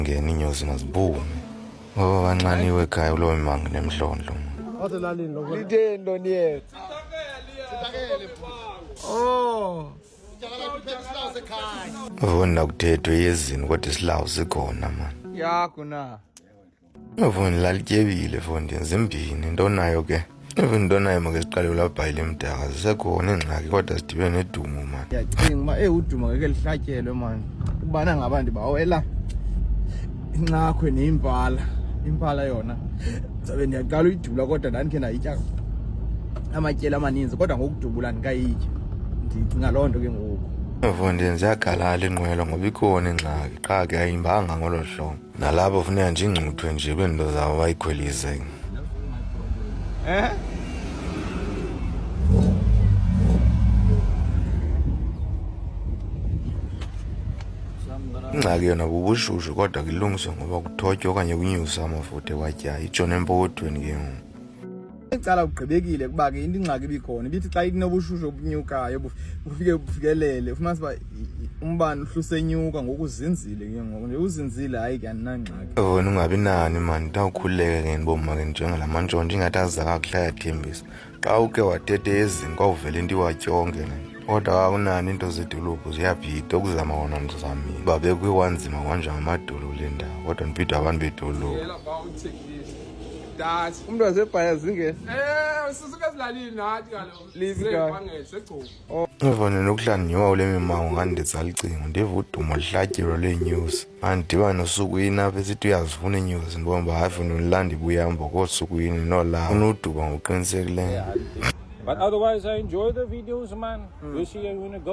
ngena inyosi mazibume ngoba banxaniwe ekhaya kulo mangi nemhlonhlo. Waselalini lo. Litendo niye. Oh. Vona kuthethwe yezini kodwa isilawu sikhona man. Yakho na. Vona lalityebile fondi zimbini into nayo ke. Into nayo make siqale ulabhayile emdaka sisekhona ingxaki kodwa sidibene nedumo man. Yacinga uma uduma ngeke lihlatyelwe man. Ubana ngabantu bawela inqakhwe impala yona sabe ndiyaqala uyidubula kodwa ndandikhe ndayitya amatyela amaninzi kodwa ngokudubula ndikayitya ndicinga loo nto ke ngoku. Fondi ziyagalala inqwelo ngoba ikhona ingxaki qha ke ayimbanga ngolo hlobo nalapho funeka nje ingcuthwe nje bento zabo bayikhwelise. Ingxaki yona bubushushu kodwa kulungiswe ngoba kuthotywa okanye kunyuswa amafutha ewatyayo itshona empokothweni ke ngoku. Icala kugqibekile kuba ke into ingxaki ibikhona ibithi xa inobushushu obunyukayo bufikelele ufumanise uba umbane uhlusenyuka ngoku uzinzile ke ngoku nje uzinzile hayi ke andinangxaki. Wena ungabi nani mani ndawukhululeka ke ndiboma ke njengala mantshontsho ingathi aza kakuhle ayathembisa xa uke wathethe ezini kwawuvela into iwatyonke kodwa kakunani into zedolophu ziyabhida okuzama kona ndizamile babekwe wanzima kwanjengamadolo kule ndawo kodwa ndibhida abantu bedolophu. Umuntu wasebhaya zingene Sisuke esilalini nathi kaloku. Ngivone nokuhlala ndinyuka kule mimango ngandidza licingo ndiva udumo lihlatyelwa lweenyosi andidibana nosukwini apha esithi uyazifuna iinyosi ndibona uba hayi funa ulilanda ibuyamba koosukwini nolapho unoduba ngokuqinisekileyo. But otherwise, I enjoy the videos, man. We'll see you in a go.